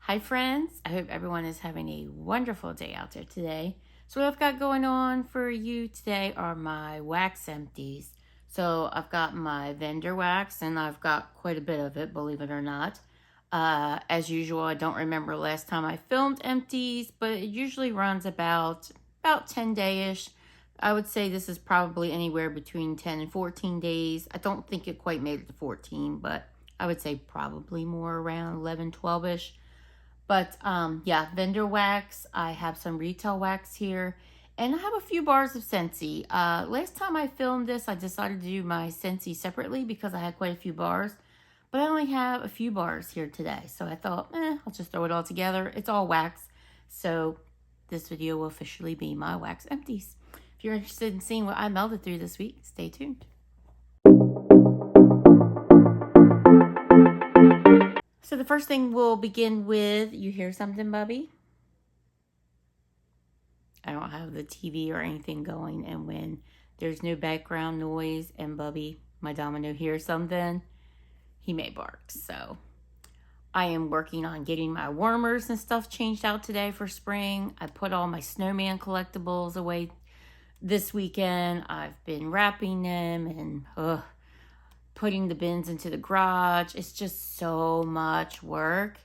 Hi friends, I hope everyone is having a wonderful day out there today. So what I've got going on for you today are my wax empties. So I've got my vendor wax and I've got quite a bit of it, believe it or not. As usual, I don't remember last time I filmed empties, but it usually runs about 10 days-ish. I would say this is probably anywhere between 10 and 14 days. I don't think it quite made it to 14, but I would say probably more around 11, 12-ish. But yeah, vendor wax. I have some retail wax here. And I have a few bars of Scentsy. Last time I filmed this, I decided to do my Scentsy separately because I had quite a few bars. But I only have a few bars here today. So I thought, I'll just throw it all together. It's all wax. So this video will officially be my wax empties. If you're interested in seeing what I melted through this week, stay tuned. So the first thing we'll begin with, you hear something, Bubby? I don't have the TV or anything going, and when there's no background noise and Bubby, my Domino, hears something, he may bark. So I am working on getting my warmers and stuff changed out today for spring. I put all my snowman collectibles away this weekend. I've been wrapping them and putting the bins into the garage. It's just so much work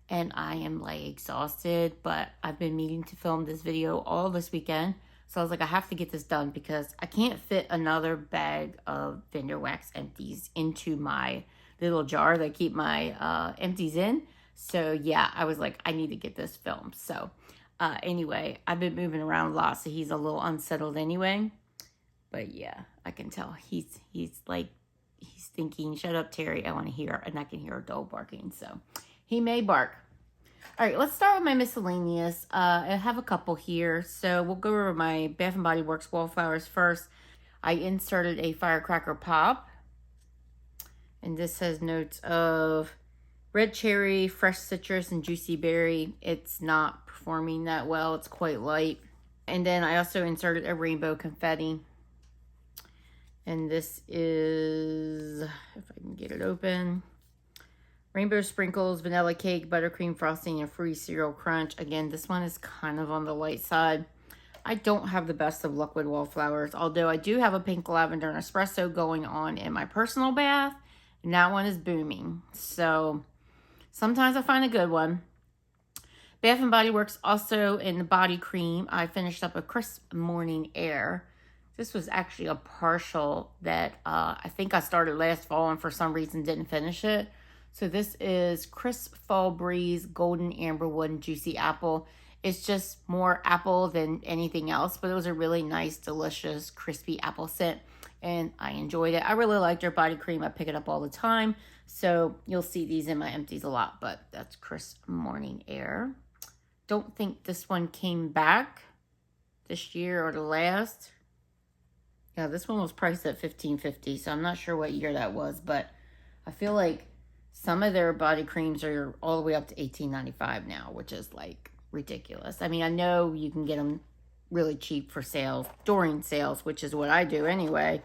and I am like exhausted, but I've been meaning to film this video all this weekend. So I was like, I have to get this done because I can't fit another bag of vendor wax empties into my little jar that I keep my empties in. So yeah, I was like, I need to get this filmed. So anyway, I've been moving around a lot, so he's a little unsettled anyway. But yeah, I can tell he's thinking, shut up, Terry, I want to hear. And I can hear a dog barking, so he may bark. All right, let's start with my miscellaneous. I have a couple here. So we'll go over my Bath & Body Works wallflowers first. I inserted a firecracker pop. And this has notes of red cherry, fresh citrus, and juicy berry. It's not performing that well. It's quite light. And then I also inserted a rainbow confetti. And this is, if I can get it open, rainbow sprinkles, vanilla cake, buttercream frosting, and fruity cereal crunch. Again, this one is kind of on the light side. I don't have the best of luck with wallflowers, although I do have a pink lavender and espresso going on in my personal bath, and that one is booming. So sometimes I find a good one. Bath & Body Works also in the body cream. I finished up a Crisp Morning Air. This was actually a partial that I think I started last fall and for some reason didn't finish it. So this is Crisp Fall Breeze Golden Amberwood and Juicy Apple. It's just more apple than anything else, but it was a really nice, delicious, crispy apple scent, and I enjoyed it. I really like their body cream. I pick it up all the time, so you'll see these in my empties a lot, but that's Crisp Morning Air. Don't think this one came back this year or the last. Yeah, this one was priced at $15.50, so I'm not sure what year that was, but I feel like some of their body creams are all the way up to $18.95 now, which is like ridiculous. I mean, I know you can get them really cheap for sales, during sales, which is what I do anyway,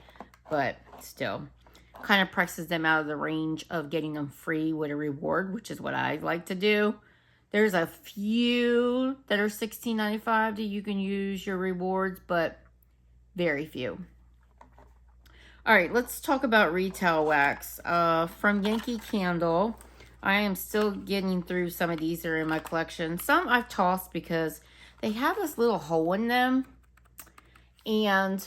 but still kind of prices them out of the range of getting them free with a reward, which is what I like to do. There's a few that are $16.95 that you can use your rewards, but very few. All right, let's talk about retail wax. From Yankee Candle, I am still getting through some of these that are in my collection. Some I've tossed because they have this little hole in them. And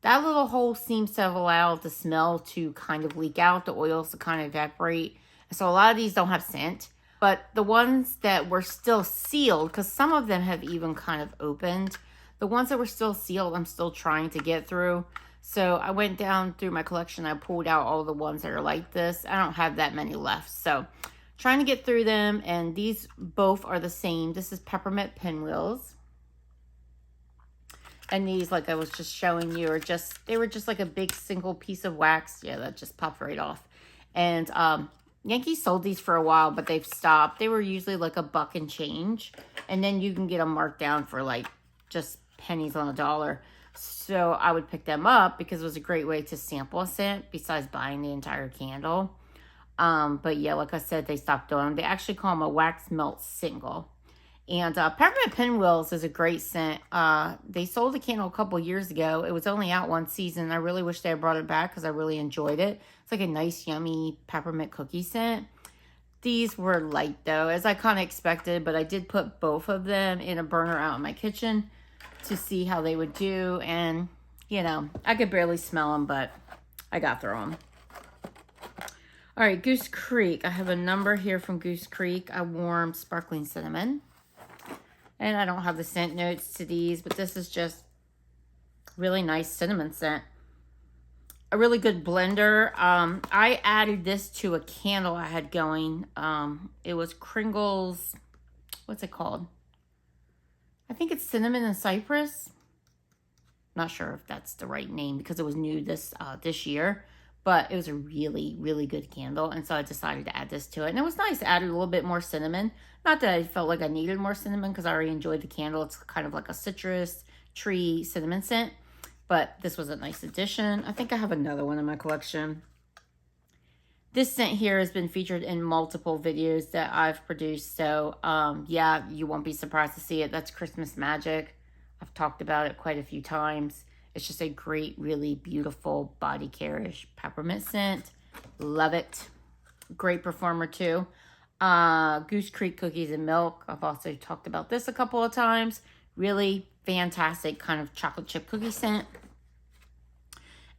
that little hole seems to have allowed the smell to kind of leak out, the oils to kind of evaporate. So a lot of these don't have scent. But the ones that were still sealed, because some of them have even kind of opened, the ones that were still sealed, I'm still trying to get through. So I went down through my collection. I pulled out all the ones that are like this. I don't have that many left. So trying to get through them. And these both are the same. This is Peppermint Pinwheels. And these, like I was just showing you, they were just like a big single piece of wax. Yeah, that just popped right off. And Yankee sold these for a while, but they've stopped. They were usually like $1 and change. And then you can get them marked down for like just pennies on a dollar. So I would pick them up because it was a great way to sample a scent besides buying the entire candle. But yeah, like I said, they stopped doing them. They actually call them a wax melt single. And Peppermint Pinwheels is a great scent. They sold the candle a couple years ago. It was only out one season. I really wish they had brought it back because I really enjoyed it. It's like a nice, yummy peppermint cookie scent. These were light though, as I kind of expected, but I did put both of them in a burner out in my kitchen to see how they would do. And, you know, I could barely smell them, but I got through them. All right, Goose Creek. I have a number here from Goose Creek. A warm sparkling cinnamon. And I don't have the scent notes to these, but this is just really nice cinnamon scent. A really good blender. I added this to a candle I had going. It was Kringle's, what's it called? I think it's Cinnamon and Cypress. Not sure if that's the right name because it was new this year. But it was a really, really good candle. And so I decided to add this to it. And it was nice. I added a little bit more cinnamon. Not that I felt like I needed more cinnamon because I already enjoyed the candle. It's kind of like a citrus tree cinnamon scent. But this was a nice addition. I think I have another one in my collection. This scent here has been featured in multiple videos that I've produced. So, yeah, you won't be surprised to see it. That's Christmas Magic. I've talked about it quite a few times. It's just a great, really beautiful body care-ish peppermint scent. Love it. Great performer too. Goose Creek Cookies and Milk. I've also talked about this a couple of times. Really fantastic kind of chocolate chip cookie scent.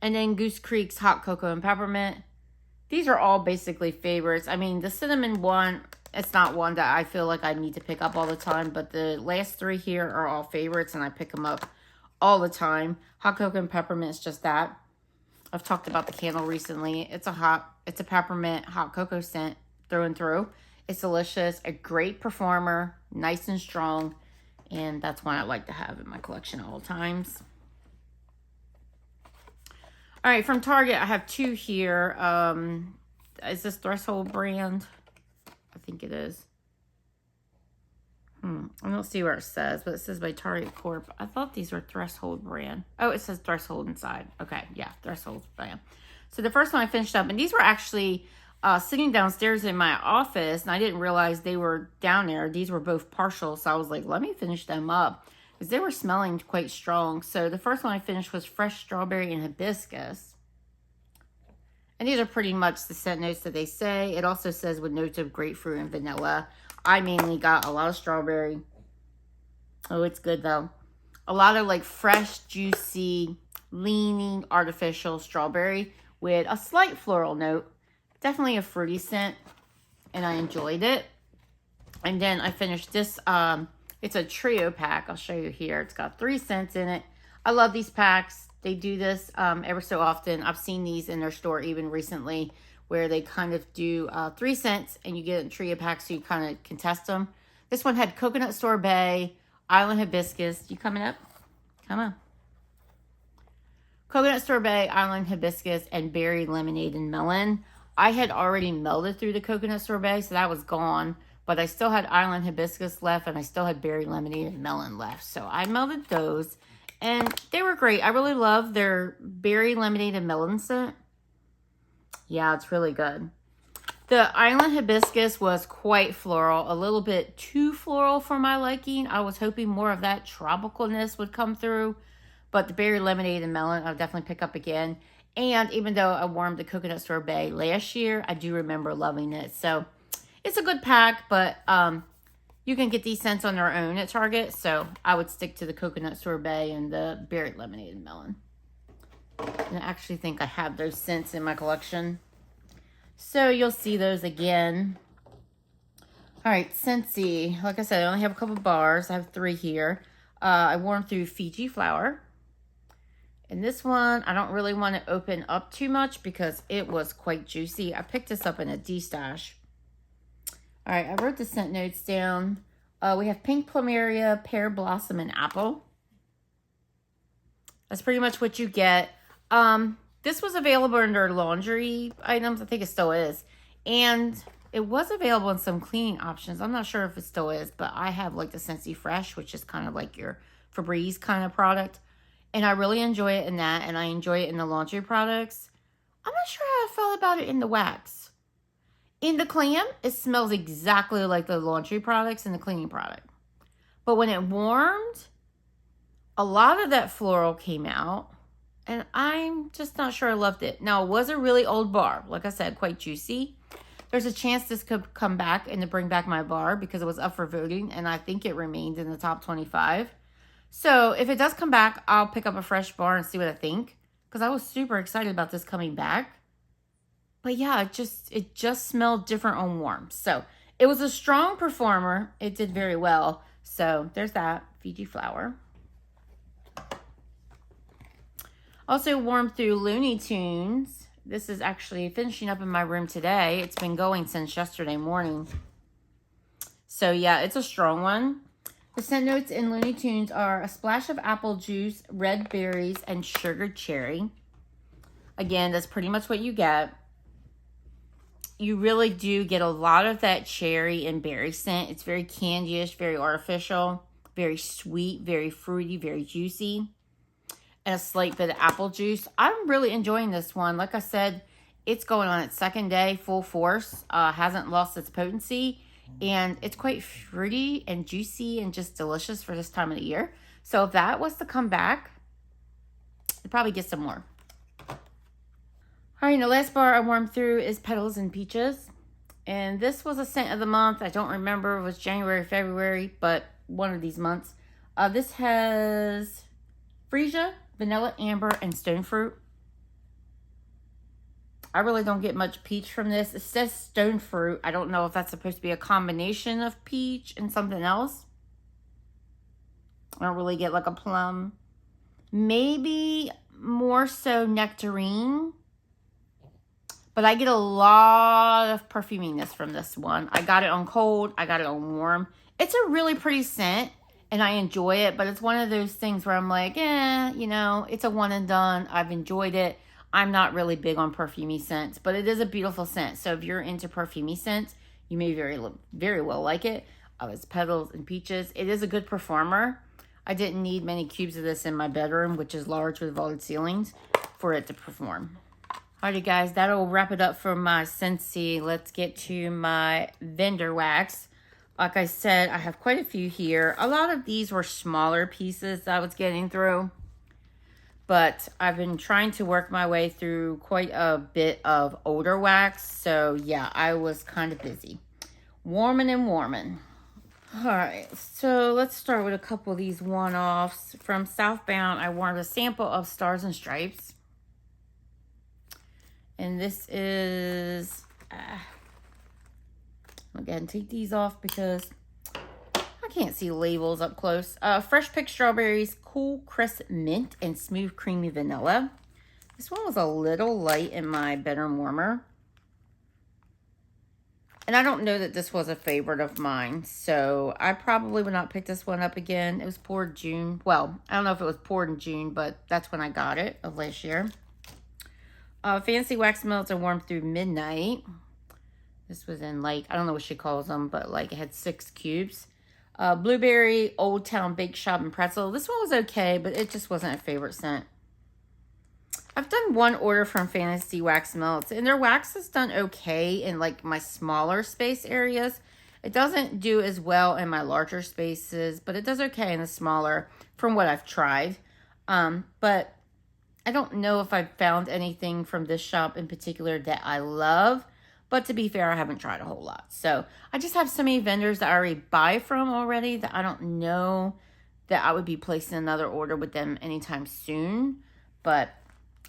And then Goose Creek's Hot Cocoa and Peppermint. These are all basically favorites. I mean, the cinnamon one, it's not one that I feel like I need to pick up all the time. But the last three here are all favorites and I pick them up all the time. Hot Cocoa and Peppermint is just that. I've talked about the candle recently. It's a peppermint hot cocoa scent through and through. It's delicious, a great performer, nice and strong, and that's one I like to have in my collection at all times. All right, from Target, I have two here. Is this Threshold brand? I think it is. I don't see where it says, but it says by Target Corp. I thought these were Threshold brand. Oh, it says Threshold inside. Okay, yeah, Threshold brand. So the first one I finished up, and these were actually sitting downstairs in my office, and I didn't realize they were down there. These were both partial, so I was like, let me finish them up, because they were smelling quite strong. So the first one I finished was Fresh Strawberry and Hibiscus. And these are pretty much the scent notes that they say. It also says with notes of grapefruit and vanilla. I mainly got a lot of strawberry. Oh, it's good though. A lot of like fresh, juicy, leaning, artificial strawberry with a slight floral note. Definitely a fruity scent, and I enjoyed it. And then I finished this. It's a trio pack. I'll show you here. It's got 3 scents in it. I love these packs. They do this ever so often. I've seen these in their store even recently, where they kind of do 3 scents and you get a trio pack so you kind of can test them. This one had coconut sorbet, island hibiscus. You coming up? Come on. Coconut sorbet, island hibiscus, and berry lemonade and melon. I had already melded through the coconut sorbet, so that was gone. But I still had island hibiscus left, and I still had berry lemonade and melon left. So I melded those, and they were great. I really love their berry lemonade and melon scent. Yeah, it's really good. The island hibiscus was quite floral, a little bit too floral for my liking. I was hoping more of that tropicalness would come through, but the berry lemonade and melon I'll definitely pick up again. And even though I warmed the coconut sorbet last year, I do remember loving it. So it's a good pack, but you can get these scents on their own at Target. So I would stick to the coconut sorbet and the berry lemonade and melon. And I actually think I have those scents in my collection. So you'll see those again. All right, Scentsy. Like I said, I only have a couple bars. I have 3 here. I warmed through Fiji Flower. And this one, I don't really want to open up too much because it was quite juicy. I picked this up in a D-stash. All right, I wrote the scent notes down. We have Pink Plumeria, Pear Blossom, and Apple. That's pretty much what you get. This was available under laundry items. I think it still is. And it was available in some cleaning options. I'm not sure if it still is, but I have like the Scentsy Fresh, which is kind of like your Febreze kind of product. And I really enjoy it in that, and I enjoy it in the laundry products. I'm not sure how I felt about it in the wax. In the clam, it smells exactly like the laundry products and the cleaning product. But when it warmed, a lot of that floral came out. And I'm just not sure I loved it. Now, it was a really old bar. Like I said, quite juicy. There's a chance this could come back and to bring back my bar because it was up for voting. And I think it remained in the top 25. So if it does come back, I'll pick up a fresh bar and see what I think. Because I was super excited about this coming back. But yeah, it just smelled different on warm. So it was a strong performer. It did very well. So there's that. Fiji Flower. Also warmed through Looney Tunes. This is actually finishing up in my room today. It's been going since yesterday morning. So yeah, it's a strong one. The scent notes in Looney Tunes are a splash of apple juice, red berries, and sugared cherry. Again, that's pretty much what you get. You really do get a lot of that cherry and berry scent. It's very candyish, very artificial, very sweet, very fruity, very juicy. And a slight bit of apple juice. I'm really enjoying this one. Like I said, it's going on its second day, full force. Hasn't lost its potency. And it's quite fruity and juicy and just delicious for this time of the year. So if that was to come back, I'd probably get some more. All right, and the last bar I warmed through is Petals and Peaches. And this was a scent of the month. I don't remember if it was January, February, but one of these months. This has freesia, vanilla, amber, and stone fruit. I really don't get much peach from this. It says stone fruit. I don't know if that's supposed to be a combination of peach and something else. I don't really get like a plum. Maybe more so nectarine. But I get a lot of perfuminess from this one. I got it on cold. I got it on warm. It's a really pretty scent. And I enjoy it, but it's one of those things where I'm like, you know, it's a one and done. I've enjoyed it. I'm not really big on perfumey scents, but it is a beautiful scent. So if you're into perfumey scents, you may very well like it. It's Petals and Peaches. It is a good performer. I didn't need many cubes of this in my bedroom, which is large with vaulted ceilings, for it to perform. Alrighty, guys, that'll wrap it up for my Scentsy. Let's get to my vendor wax. Like I said, I have quite a few here. A lot of these were smaller pieces I was getting through. But I've been trying to work my way through quite a bit of older wax. So yeah, I was kind of busy. Warming and warming. Alright, so let's start with a couple of these one-offs. From Southbound, I warmed a sample of Stars and Stripes. And this is... I'll go ahead and take these off because I can't see labels up close. Fresh picked strawberries, cool crisp mint, and smooth creamy vanilla. This one was a little light in my bedroom warmer. And I don't know that this was a favorite of mine, so I probably would not pick this one up again. It was poured June. Well, I don't know if it was poured in June, but that's when I got it of last year. Fancy wax melts are warmed through midnight. This was in like, I don't know what she calls them, but like it had 6 cubes. Blueberry, Old Town Bake Shop, and Pretzel. This one was okay, but it just wasn't a favorite scent. I've done one order from Fantasy Wax Melts, and their wax has done okay in like my smaller space areas. It doesn't do as well in my larger spaces, but it does okay in the smaller from what I've tried. But I don't know if I've found anything from this shop in particular that I love. But to be fair, I haven't tried a whole lot. So I just have so many vendors that I already buy from already that I don't know that I would be placing another order with them anytime soon. But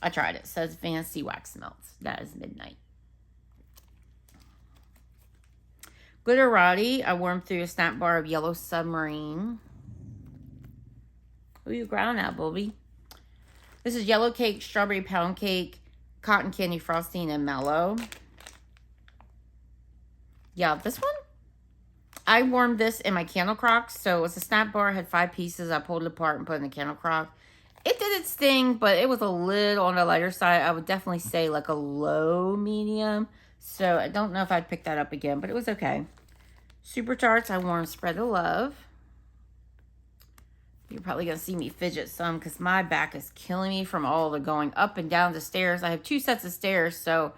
I tried it. It says Fancy Wax Melts. That is midnight. Glitterati. I warmed through a snap bar of Yellow Submarine. Who you growling at, Bobby? This is Yellow Cake, Strawberry Pound Cake, Cotton Candy Frosting, and Mellow. Yeah, this one, I warmed this in my candle crock. So it was a snap bar, had 5 pieces. I pulled it apart and put it in the candle crock. It did its thing, but it was a little on the lighter side. I would definitely say like a low medium. So I don't know if I'd pick that up again, but it was okay. Super Tarts, I warmed Spread the Love. You're probably going to see me fidget some because my back is killing me from all the going up and down the stairs. I have 2 sets of stairs, so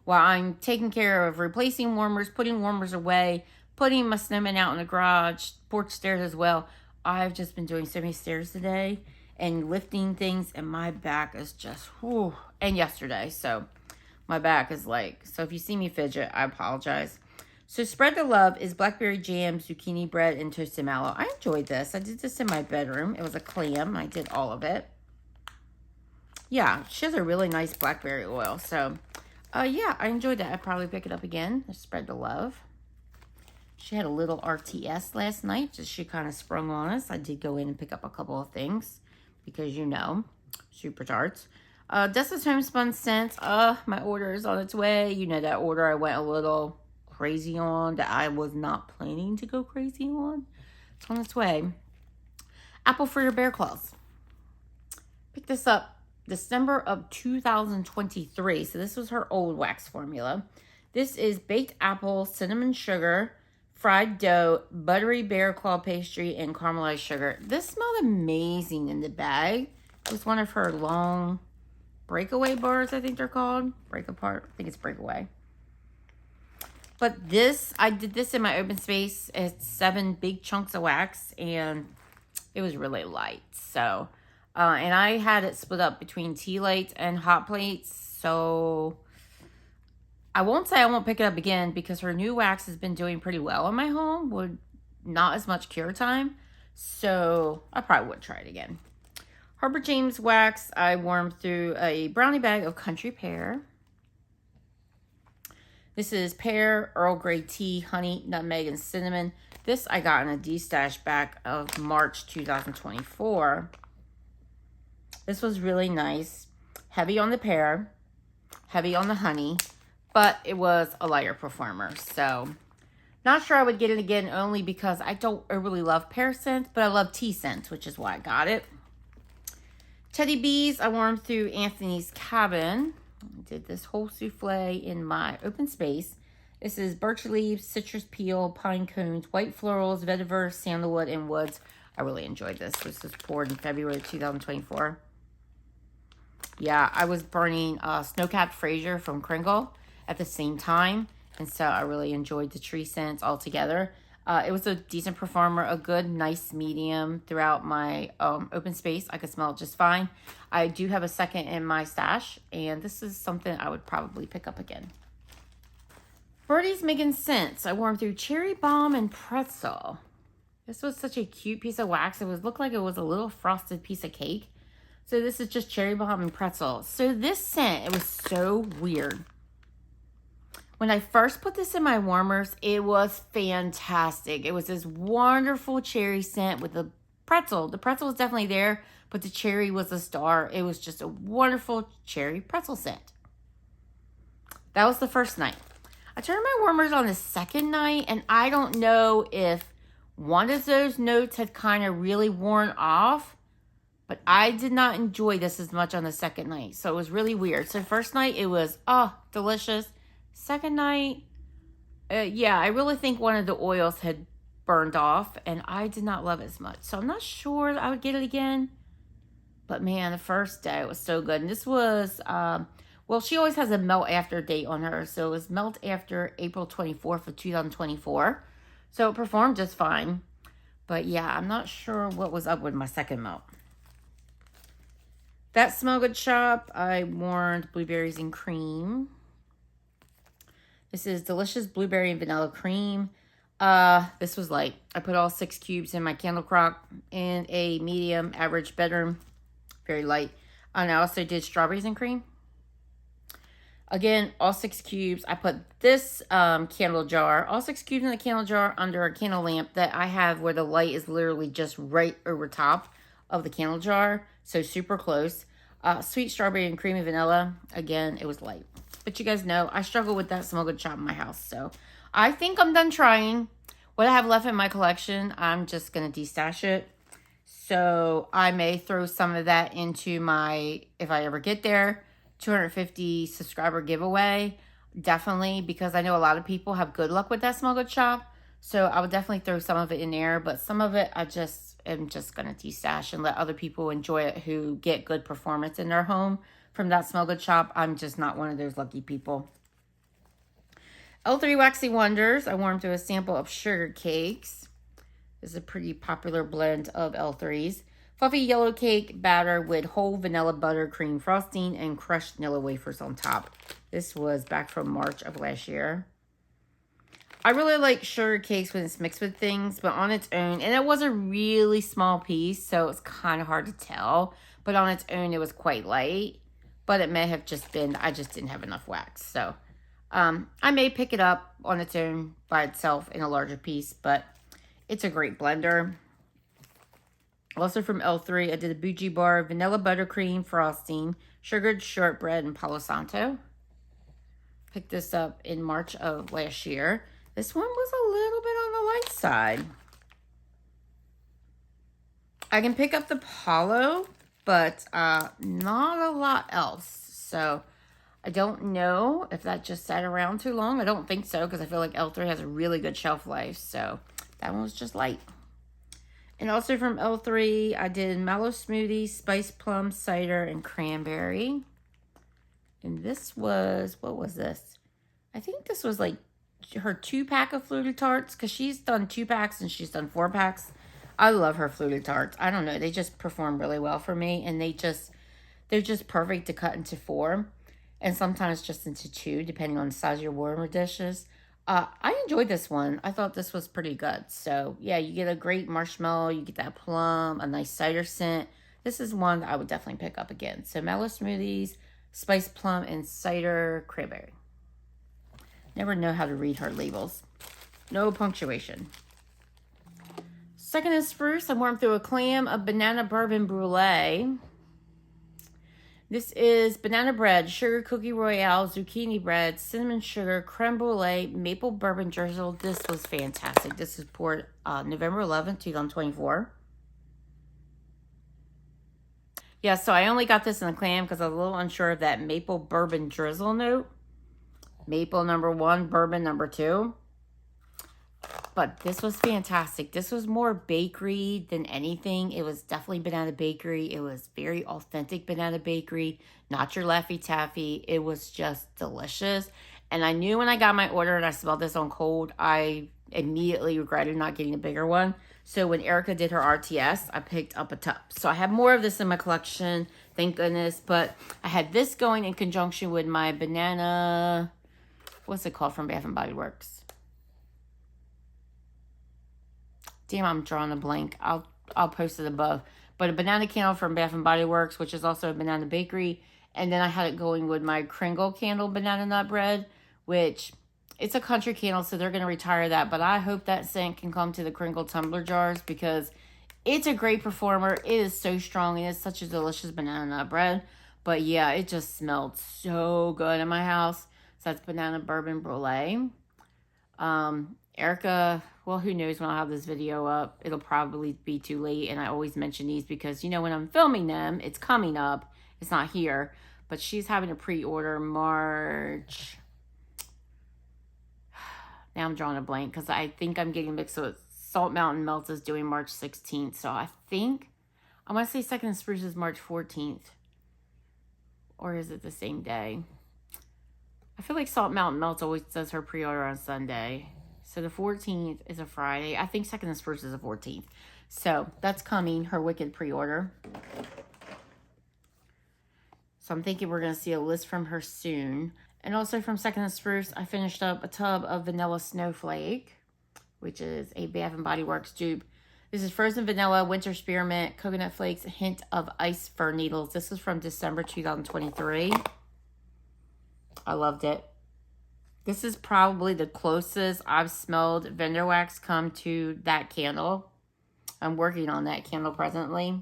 while I'm taking care of replacing warmers, putting warmers away, putting my snowman out in the garage, porch stairs as well. I've just been doing so many stairs today and lifting things, and my back is just, whew. And yesterday, so my back is like, so if you see me fidget, I apologize. So Spread the Love is blackberry jam, zucchini bread, and toasted mallow. I enjoyed this. I did this in my bedroom. It was a clam. I did all of it. Yeah, she has a really nice blackberry oil. So, yeah, I enjoyed that. I'd probably pick it up again. Spread the Love. She had a little RTS last night. Just she kind of sprung on us. I did go in and pick up a couple of things because, you know, super tarts. Dessa's Homespun scents. My order is on its way. You know that order I went a little crazy on that I was not planning to go crazy on. It's on its way. Apple for your bear claws. Picked this up December of 2023. So this was her old wax formula. This is baked apple, cinnamon sugar, fried dough, buttery bear claw pastry, and caramelized sugar. This smelled amazing in the bag. It was one of her long breakaway bars, I think they're called. Break apart. I think it's breakaway. But this, I did this in my open space. It's 7 big chunks of wax, and it was really light. So, and I had it split up between tea lights and hot plates. So, I won't say I won't pick it up again because her new wax has been doing pretty well in my home with not as much cure time. So, I probably would try it again. Harper James wax, I warmed through a brownie bag of country pear. This is pear, Earl Grey tea, honey, nutmeg, and cinnamon. This I got in a D-stash back of March 2024. This was really nice. Heavy on the pear, heavy on the honey, but it was a lighter performer. So, not sure I would get it again only because I don't really love pear scents, but I love tea scents, which is why I got it. Teddy Bees, I warmed through Anthony's Cabin. I did this whole souffle in my open space. This is birch leaves, citrus peel, pine cones, white florals, vetiver, sandalwood, and woods. I really enjoyed this. This was poured in February 2024. Yeah, I was burning Snowcapped Fraser from Kringle at the same time. And so I really enjoyed the tree scents altogether. It was a decent performer, a good, nice medium throughout my open space. I could smell it just fine. I do have a second in my stash, and this is something I would probably pick up again. Birdies making scents. I warmed through cherry bomb and pretzel. This was such a cute piece of wax. It looked like it was a little frosted piece of cake. So this is just cherry bomb and pretzel. So this scent, it was so weird. When I first put this in my warmers, it was fantastic. It was this wonderful cherry scent with the pretzel. The pretzel was definitely there, but the cherry was the star. It was just a wonderful cherry pretzel scent. That was the first night. I turned my warmers on the second night, and I don't know if one of those notes had kind of really worn off, but I did not enjoy this as much on the second night. So it was really weird. So first night, it was, delicious. Second night, yeah, I really think one of the oils had burned off, and I did not love it as much. So I'm not sure I would get it again. But man, the first day, it was so good. And this was, well, she always has a melt after date on her. So it was melt after April 24th of 2024. So it performed just fine. But yeah, I'm not sure what was up with my second melt. That Smell Good shop, I warmed blueberries and cream. This is delicious blueberry and vanilla cream. This was light. I put all 6 cubes in my candle crock in a medium average bedroom. Very light. And I also did strawberries and cream. Again, all 6 cubes. I put this candle jar, all 6 cubes in the candle jar under a candle lamp that I have where the light is literally just right over top of the candle jar. So super close. Sweet strawberry and creamy vanilla. Again, it was light. But you guys know, I struggle with that Smell Good shop in my house. So I think I'm done trying. What I have left in my collection, I'm just going to de-stash it. So I may throw some of that into my, if I ever get there, 250 subscriber giveaway. Definitely, because I know a lot of people have good luck with that Smell Good shop. So I would definitely throw some of it in there. But some of it, I just am just going to de-stash and let other people enjoy it who get good performance in their home from that Smell Good shop. I'm just not one of those lucky people. L3 Waxy Wonders. I warmed through a sample of sugar cakes. This is a pretty popular blend of L3s. Fluffy yellow cake batter with whole vanilla buttercream frosting and crushed vanilla wafers on top. This was back from March of last year. I really like sugar cakes when it's mixed with things, but on its own, and it was a really small piece, so it's kind of hard to tell, but on its own, it was quite light, but it may have just been, I just didn't have enough wax, so I may pick it up on its own by itself in a larger piece, but it's a great blender. Also from L3, I did a bougie bar, vanilla buttercream frosting, sugared shortbread, and Palo Santo. Picked this up in March of last year. This one was a little bit on the light side. I can pick up the Palo, but not a lot else. So I don't know if that just sat around too long. I don't think so, because I feel like L3 has a really good shelf life. So that one was just light. And also from L3, I did Mellow Smoothie, Spice Plum, Cider, and Cranberry. And this was, what was this? I think this was like her 2-pack of Fluted Tarts, because she's done 2-packs and she's done 4-packs. I love her Fluted Tarts. I don't know. They just perform really well for me, and they're just perfect to cut into 4 and sometimes just into 2, depending on the size of your warmer dishes. I enjoyed this one. I thought this was pretty good. So, yeah, you get a great marshmallow. You get that plum, a nice cider scent. This is one that I would definitely pick up again. So, Mellow Smoothies, Spice Plum, and Cider Cranberry. Never know how to read her labels. No punctuation. Second is Spruce. I warmed through a clam of banana bourbon brulee. This is banana bread, sugar cookie royale, zucchini bread, cinnamon sugar, creme brulee, maple bourbon drizzle. This was fantastic. This is poured November 11th, 2024. Yeah, so I only got this in the clam because I was a little unsure of that maple bourbon drizzle note. Maple number 1, bourbon number 2. But this was fantastic. This was more bakery than anything. It was definitely banana bakery. It was very authentic banana bakery, not your Laffy Taffy. It was just delicious. And I knew when I got my order and I smelled this on cold, I immediately regretted not getting a bigger one. So when Erica did her RTS, I picked up a tub. So I have more of this in my collection, thank goodness. But I had this going in conjunction with my banana, what's it called from Bath & Body Works? Damn, I'm drawing a blank. I'll post it above. But a banana candle from Bath & Body Works, which is also a banana bakery. And then I had it going with my Kringle candle banana nut bread, which it's a country candle, so they're going to retire that. But I hope that scent can come to the Kringle tumbler jars because it's a great performer. It is so strong, and it's such a delicious banana nut bread. But yeah, it just smelled so good in my house. So that's banana bourbon brulee. Erica, well, who knows when I'll have this video up. It'll probably be too late, and I always mention these because, you know, when I'm filming them, it's coming up. It's not here, but she's having a pre-order March. Now I'm drawing a blank because I think I'm getting mixed with Salt Mountain Melts is doing March 16th, so I think, I want to say Second Spruce is March 14th, or is it the same day? I feel like Salt Mountain Melts always does her pre-order on Sunday. So the 14th is a Friday. I think Second and Spruce is the 14th. So that's coming, her Wicked pre-order. So I'm thinking we're going to see a list from her soon. And also from Second and Spruce, I finished up a tub of Vanilla Snowflake, which is a Bath & Body Works dupe. This is frozen vanilla, winter spearmint, coconut flakes, a hint of ice fir needles. This is from December 2023. I loved it. This is probably the closest I've smelled vendor wax come to that candle. I'm working on that candle presently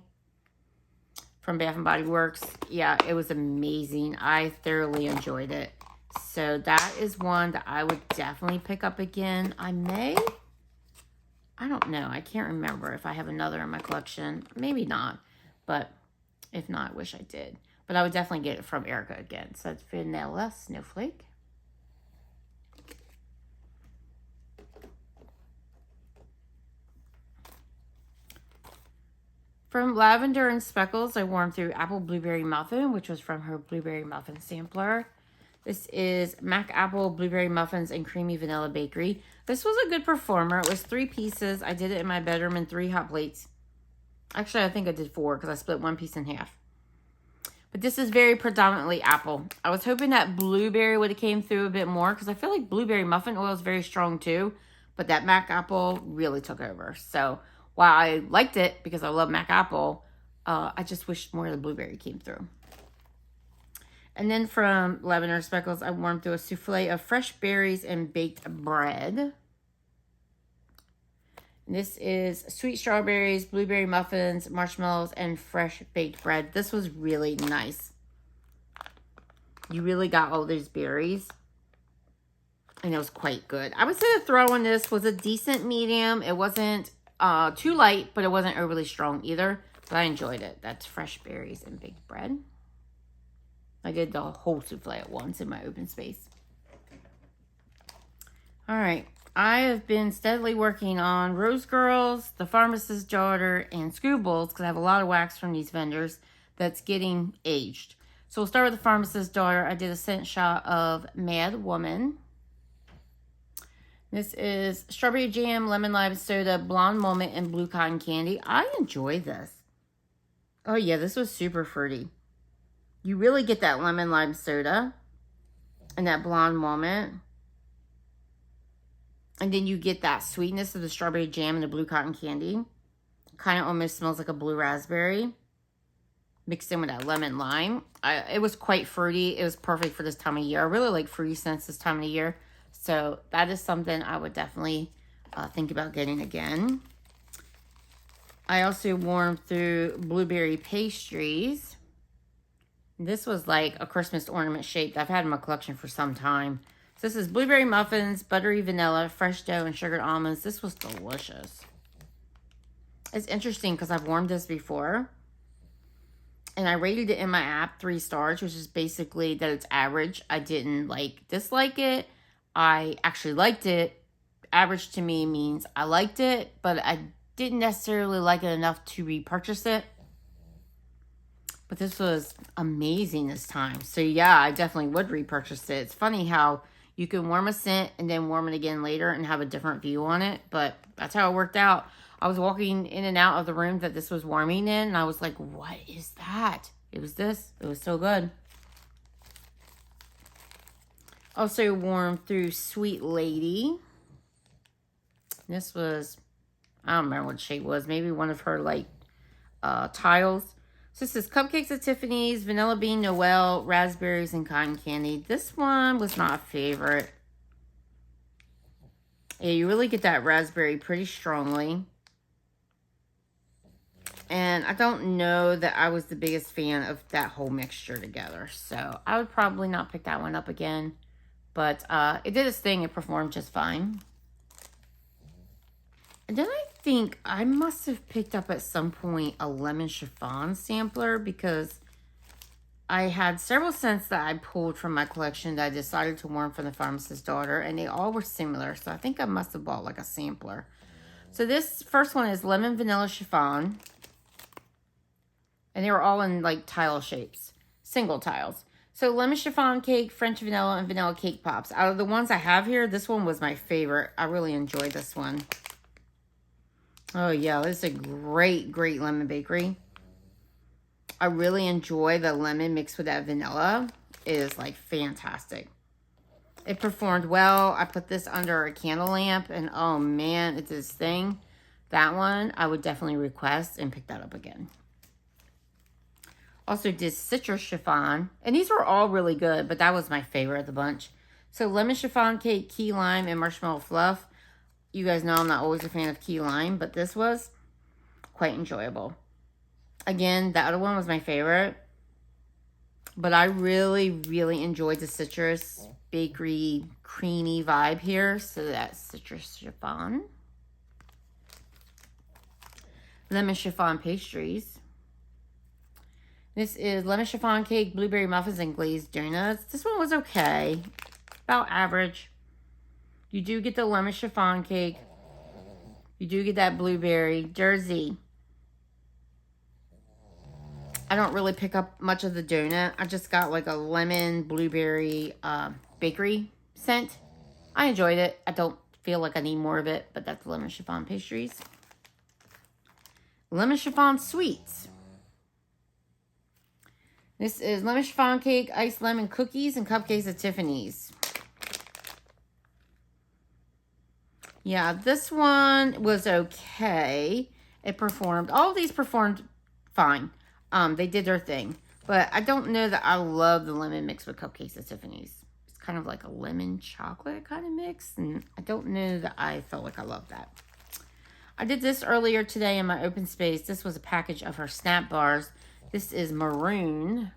from Bath & Body Works. Yeah, it was amazing. I thoroughly enjoyed it. So that is one that I would definitely pick up again. I don't know. I can't remember if I have another in my collection. Maybe not. But if not, I wish I did. But I would definitely get it from Erica again. So it's Vanilla Snowflake. From Lavender Speckles, I warmed through Apple Blueberry Muffin, which was from her Blueberry Muffin sampler. This is Mac Apple, Blueberry Muffins, and Creamy Vanilla Bakery. This was a good performer. It was 3 pieces. I did it in my bedroom in 3 hot plates. Actually, I think I did 4 because I split 1 piece in half. But this is very predominantly apple. I was hoping that blueberry would have came through a bit more because I feel like blueberry muffin oil is very strong too. But that Mac Apple really took over. So while I liked it because I love Mac Apple, I just wish more of the blueberry came through. And then from Lavender Speckles, I warmed through a souffle of fresh berries and baked bread. And this is sweet strawberries, blueberry muffins, marshmallows, and fresh baked bread. This was really nice. You really got all those berries. And it was quite good. I would say the throw on this was a decent medium. It wasn't too light, but it wasn't overly strong either. But I enjoyed it. That's fresh berries and baked bread. I did the whole souffle at once in my open space. All right. I have been steadily working on Rose Girls, the Pharmacist's Daughter, and Scoopables because I have a lot of wax from these vendors that's getting aged. So we'll start with the Pharmacist's Daughter. I did a scent shot of Mad Woman. This is Strawberry Jam, Lemon Lime Soda, Blonde Moment, and Blue Cotton Candy. I enjoy this. Oh yeah, this was super fruity. You really get that lemon lime soda and that blonde moment. And then you get that sweetness of the strawberry jam and the blue cotton candy. Kind of almost smells like a blue raspberry. Mixed in with that lemon lime. It was quite fruity. It was perfect for this time of year. I really like fruity scents this time of the year. So that is something I would definitely think about getting again. I also warmed through blueberry pastries. This was like a Christmas ornament shape that I've had in my collection for some time. So this is blueberry muffins, buttery vanilla, fresh dough, and sugared almonds. This was delicious. It's interesting because I've warmed this before. And I rated it in my app 3 stars, which is basically that it's average. I didn't dislike it. I actually liked it. Average to me means I liked it, but I didn't necessarily like it enough to repurchase it. But this was amazing this time. So yeah, I definitely would repurchase it. It's funny how you can warm a scent and then warm it again later and have a different view on it. But that's how it worked out. I was walking in and out of the room that this was warming in. And I was like, what is that? It was this. It was so good. Also warmed through Sweet Lady. This was, I don't remember what the shape was. Maybe one of her tiles. So this is Cupcakes at Tiffany's, Vanilla Bean Noel, Raspberries, and Cotton Candy. This one was not a favorite. Yeah, you really get that raspberry pretty strongly. And I don't know that I was the biggest fan of that whole mixture together. So I would probably not pick that one up again. But it did its thing. It performed just fine. And then I think I must have picked up at some point a lemon chiffon sampler because I had several scents that I pulled from my collection that I decided to warm for the Pharmacist's Daughter, and they all were similar. So I think I must have bought a sampler. So this first one is Lemon Vanilla Chiffon. And they were all in tile shapes, single tiles. So lemon chiffon cake, French vanilla, and vanilla cake pops. Out of the ones I have here, this one was my favorite. I really enjoyed this one. Oh, yeah, this is a great, great lemon bakery. I really enjoy the lemon mixed with that vanilla. It is, fantastic. It performed well. I put this under a candle lamp, and, oh, man, it's this thing. That one, I would definitely request and pick that up again. Also did citrus chiffon, and these were all really good, but that was my favorite of the bunch. So lemon chiffon cake, key lime, and marshmallow fluff. You guys know I'm not always a fan of key lime, but this was quite enjoyable. Again, the other one was my favorite. But I really, really enjoyed the citrus bakery creamy vibe here. So that's citrus chiffon. Lemon chiffon pastries. This is lemon chiffon cake, blueberry muffins, and glazed donuts. This one was okay. About average. You do get the lemon chiffon cake. You do get that blueberry. Jersey. I don't really pick up much of the donut. I just got like a lemon blueberry bakery scent. I enjoyed it. I don't feel like I need more of it, but that's lemon chiffon pastries. Lemon chiffon sweets. This is lemon chiffon cake, iced lemon cookies, and cupcakes at Tiffany's. Yeah, this one was okay. It performed. All of these performed fine. They did their thing. But I don't know that I love the lemon mix with cupcakes at Tiffany's. It's kind of like a lemon chocolate kind of mix. And I don't know that I felt like I love that. I did this earlier today in my open space. This was a package of her Snap bars. This is maroon.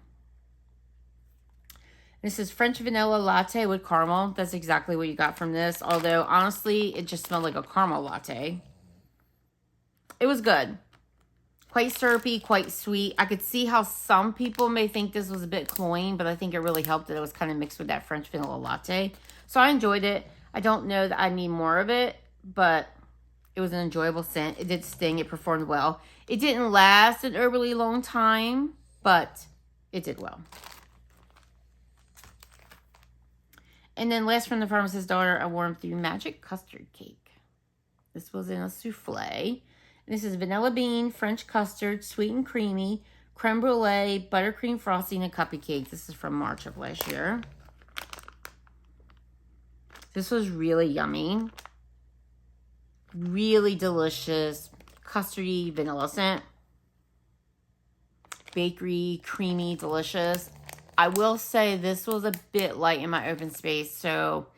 This is French vanilla latte with caramel. That's exactly what you got from this. Although, honestly, it just smelled like a caramel latte. It was good. Quite syrupy, quite sweet. I could see how some people may think this was a bit cloying, but I think it really helped that it was kind of mixed with that French vanilla latte. So I enjoyed it. I don't know that I need more of it, but it was an enjoyable scent. It did sting. It performed well. It didn't last an overly long time, but it did well. And then last from the Pharmacist's Daughter, I warmed through Magic Custard Cake. This was in a souffle. This is vanilla bean, French custard, sweet and creamy, creme brulee, buttercream frosting, and cuppy cake. This is from March of last year. This was really yummy. Really delicious, custardy vanilla scent. Bakery, creamy, delicious. I will say this was a bit light in my open space, so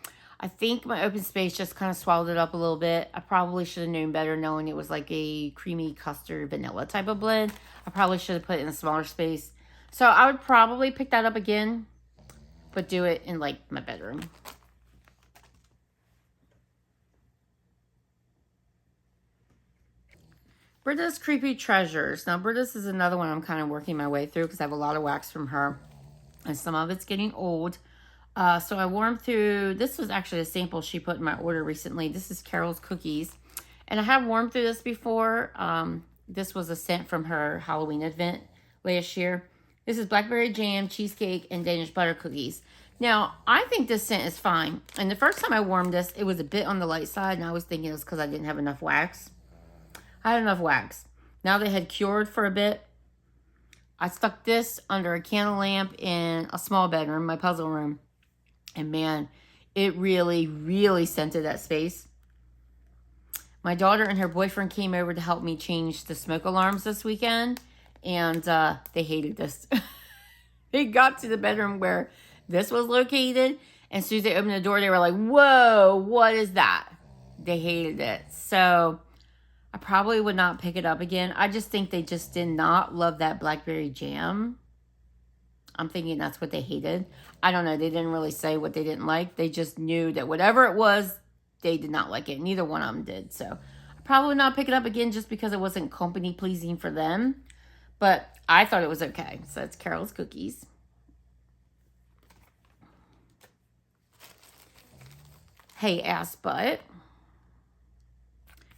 I think my open space just kind of swallowed it up a little bit. I probably should have known better knowing it was like a creamy custard vanilla type of blend. I probably should have put it in a smaller space. So I would probably pick that up again, but do it in like my bedroom. Britta's Creepy Treasures. Now, Britta's is another one I'm kind of working my way through because I have a lot of wax from her. And some of it's getting old. So I warmed through. This was actually a sample she put in my order recently. This is Carol's Cookies. And I have warmed through this before. This was a scent from her Halloween event last year. This is Blackberry Jam, Cheesecake, and Danish Butter Cookies. Now, I think this scent is fine. And the first time I warmed this, it was a bit on the light side. And I was thinking it was because I didn't have enough wax. I had enough wax. Now they had cured for a bit. I stuck this under a candle lamp in a small bedroom, my puzzle room. And man, it really, really scented that space. My daughter and her boyfriend came over to help me change the smoke alarms this weekend. And they hated this. They got to the bedroom where this was located. And as soon as they opened the door, they were like, whoa, what is that? They hated it. So I probably would not pick it up again. I just think they just did not love that blackberry jam. I'm thinking that's what they hated. I don't know. They didn't really say what they didn't like. They just knew that whatever it was, they did not like it. Neither one of them did. So I probably would not pick it up again just because it wasn't company pleasing for them. But I thought it was okay. So it's Carol's Cookies. Hey, Ass Butt.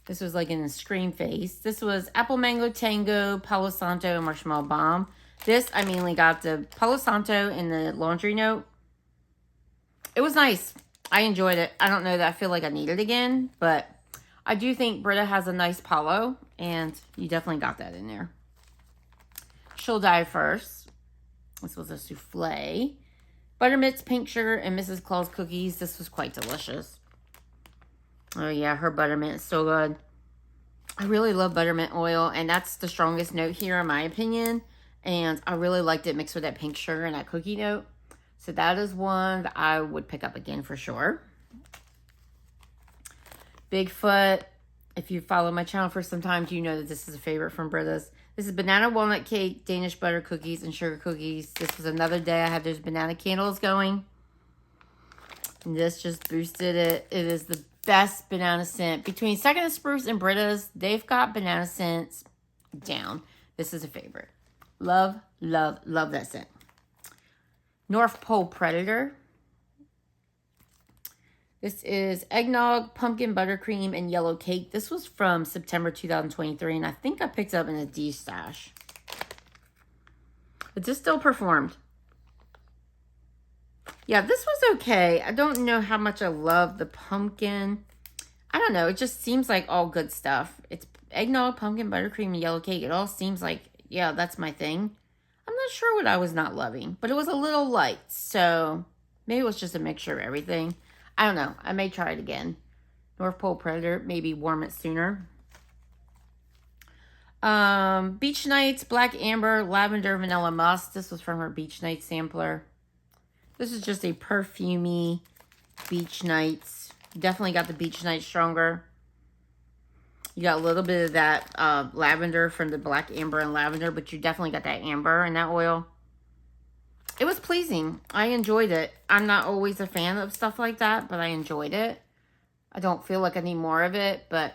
This was like in a scream face. This was Apple Mango Tango, Palo Santo, and Marshmallow Bomb. This, I mainly got the Palo Santo and the laundry note. It was nice. I enjoyed it. I don't know that I feel like I need it again, but I do think Britta has a nice Palo, and you definitely got that in there. She'll Die First. This was a souffle. Buttermint's Pink Sugar and Mrs. Claus Cookies. This was quite delicious. Oh, yeah, her buttermint is so good. I really love buttermint oil, and that's the strongest note here in my opinion. And I really liked it mixed with that pink sugar and that cookie note. So that is one that I would pick up again for sure. Bigfoot. If you follow my channel for some time, you know that this is a favorite from Britta's. This is banana walnut cake, Danish butter cookies, and sugar cookies. This was another day I had those banana candles going. And this just boosted it. It is the best banana scent. Between Second and Spruce and Britta's, they've got banana scents down. This is a favorite. Love, love, love that scent. North Pole Predator. This is Eggnog, Pumpkin Buttercream, and Yellow Cake. This was from September 2023, and I think I picked up in a D stash. But this still performed. Yeah, this was okay. I don't know how much I love the pumpkin. I don't know. It just seems like all good stuff. It's eggnog, pumpkin, buttercream, and yellow cake. It all seems like, yeah, that's my thing. I'm not sure what I was not loving, but it was a little light. So maybe it was just a mixture of everything. I don't know. I may try it again. North Pole Predator, maybe warm it sooner. Beach Nights, Black Amber, Lavender, Vanilla Musk. This was from her Beach Nights sampler. This is just a perfumey Beach Nights. Definitely got the Beach Nights stronger. You got a little bit of that lavender from the Black Amber and Lavender, but you definitely got that amber in that oil. It was pleasing. I enjoyed it. I'm not always a fan of stuff like that, but I enjoyed it. I don't feel like I need more of it, but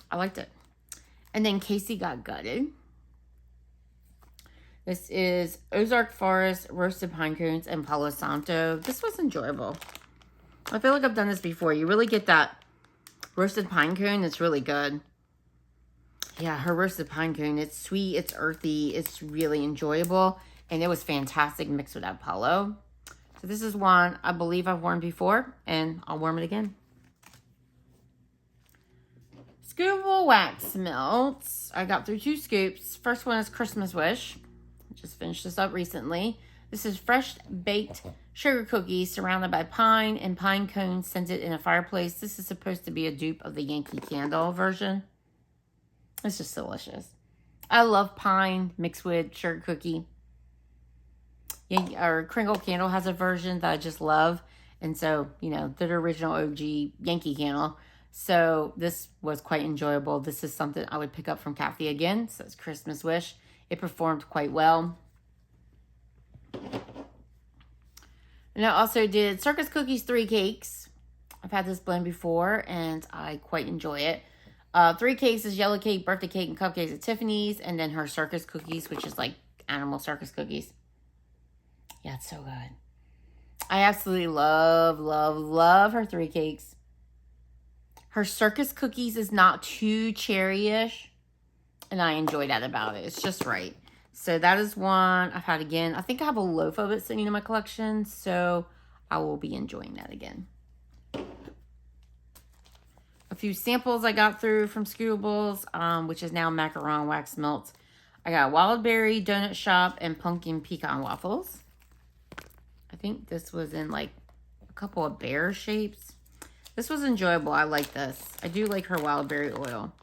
I liked it. And then Casey Got Gutted. This is Ozark Forest, Roasted Pine Cones, and Palo Santo. This was enjoyable. I feel like I've done this before. You really get that roasted pine cone. It's really good. Yeah, her roasted pine cone. It's sweet. It's earthy. It's really enjoyable. And it was fantastic mixed with that Palo. So this is one I believe I've worn before. And I'll warm it again. Scoopable Wax Melts. I got through 2 scoops. First one is Christmas Wish. I just finished this up recently. This is fresh baked sugar cookies surrounded by pine and pine cones scented in a fireplace. This is supposed to be a dupe of the Yankee Candle version. It's just delicious. I love pine mixed with sugar cookie. Kringle Candle has a version that I just love. And so, you know, they're the original OG Yankee Candle. So this was quite enjoyable. This is something I would pick up from Kathy again. So it's Christmas Wish. It performed quite well. And I also did Circus Cookies 3 Cakes. I've had this blend before and I quite enjoy it. 3 cakes is yellow cake, birthday cake, and cupcakes at Tiffany's. And then her circus cookies, which is like animal circus cookies. Yeah, it's so good. I absolutely love, love, love her 3 cakes. Her circus cookies is not too cherry-ish. And I enjoy that about it. It's just right. So that is one I've had again. I think I have a loaf of it sitting in my collection. So I will be enjoying that again. A few samples I got through from Scootables, which is now Macaron Wax Melt. I got Wild Berry, Donut Shop, and Pumpkin Pecan Waffles. I think this was in like a couple of bear shapes. This was enjoyable. I like this. I do like her Wild Berry oil.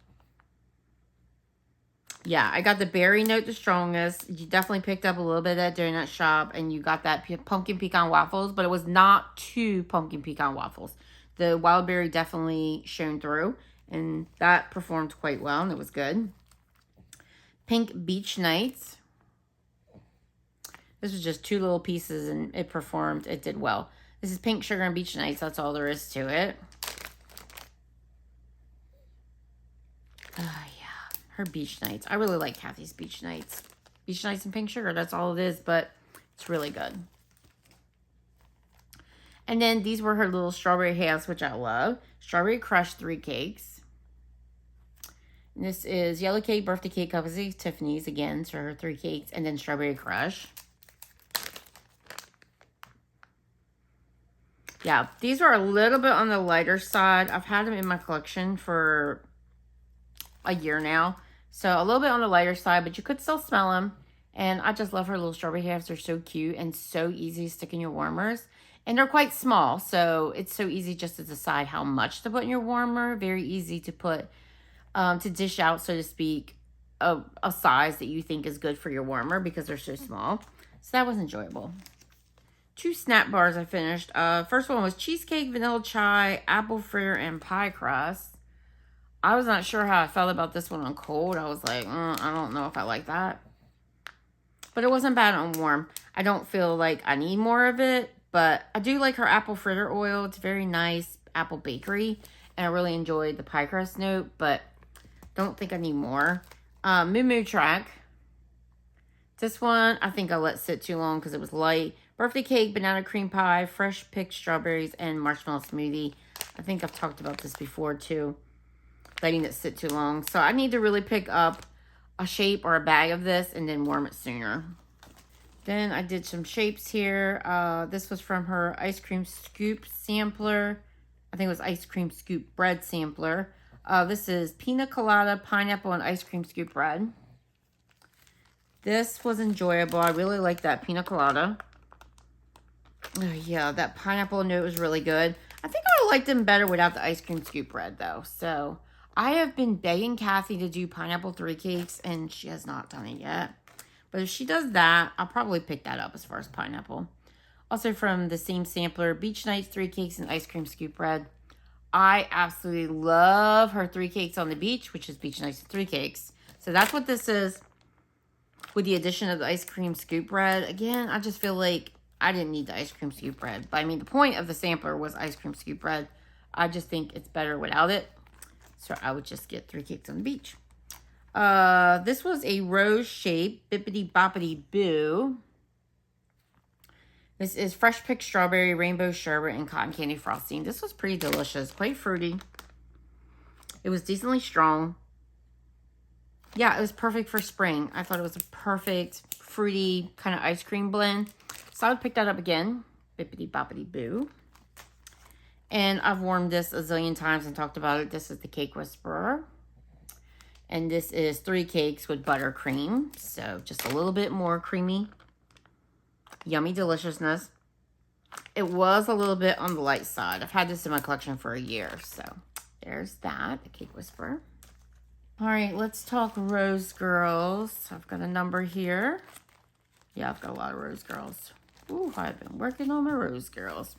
Yeah, I got the berry note the strongest. You definitely picked up a little bit of that Donut Shop. And you got that Pumpkin Pecan Waffles. But it was not 2 Pumpkin Pecan Waffles. The Wild Berry definitely shone through. And that performed quite well. And it was good. Pink Beach Nights. This was just 2 little pieces. And it performed. It did well. This is Pink Sugar and Beach Nights. That's all there is to it. Her Beach Nights. I really like Kathy's Beach Nights. Beach Nights and Pink Sugar. That's all it is, but it's really good. And then these were her little strawberry halves, which I love. Strawberry Crush 3 cakes. And this is yellow cake, birthday cake, cupcakes, Tiffany's again. So her 3 cakes, and then Strawberry Crush. Yeah, these are a little bit on the lighter side. I've had them in my collection for a year now. So a little bit on the lighter side, but you could still smell them. And I just love her little strawberry halves. They're so cute and so easy to stick in your warmers. And they're quite small, so it's so easy just to decide how much to put in your warmer. Very easy to put, to dish out, so to speak, a size that you think is good for your warmer because they're so small. So that was enjoyable. 2 snack bars I finished. First one was cheesecake, vanilla chai, apple fritter, and pie crust. I was not sure how I felt about this one on cold. I was like, I don't know if I like that. But it wasn't bad on warm. I don't feel like I need more of it. But I do like her apple fritter oil. It's very nice apple bakery. And I really enjoyed the pie crust note. But don't think I need more. Moo Moo Track. This one, I think I let sit too long because it was light. Birthday cake, banana cream pie, fresh picked strawberries, and marshmallow smoothie. I think I've talked about this before too. Letting it sit too long. So I need to really pick up a shape or a bag of this and then warm it sooner. Then I did some shapes here. This was from her ice cream scoop sampler. I think it was ice cream scoop bread sampler. This is pina colada, pineapple, and ice cream scoop bread. This was enjoyable. I really like that pina colada. Oh, yeah, that pineapple note was really good. I think I would have liked them better without the ice cream scoop bread, though. So, I have been begging Kathy to do pineapple 3 cakes, and she has not done it yet. But if she does that, I'll probably pick that up as far as pineapple. Also from the same sampler, Beach Nights 3 cakes and ice cream scoop bread. I absolutely love her 3 cakes on the beach, which is Beach Nights 3 cakes. So that's what this is with the addition of the ice cream scoop bread. Again, I just feel like I didn't need the ice cream scoop bread. But I mean, the point of the sampler was ice cream scoop bread. I just think it's better without it. So I would just get 3 cakes on the beach. This was a rose shape, Bippity Boppity Boo. This is fresh picked strawberry, rainbow sherbet, and cotton candy frosting. This was pretty delicious, quite fruity. It was decently strong. Yeah, it was perfect for spring. I thought it was a perfect fruity kind of ice cream blend. So I would pick that up again. Bippity Boppity Boo. And I've worn this a zillion times and talked about it. This is the Cake Whisperer. And this is 3 cakes with buttercream. So just a little bit more creamy. Yummy deliciousness. It was a little bit on the light side. I've had this in my collection for a year. So there's that, the Cake Whisperer. All right, let's talk Rose Girls. I've got a number here. Yeah, I've got a lot of Rose Girls. Ooh, I've been working on my Rose Girls.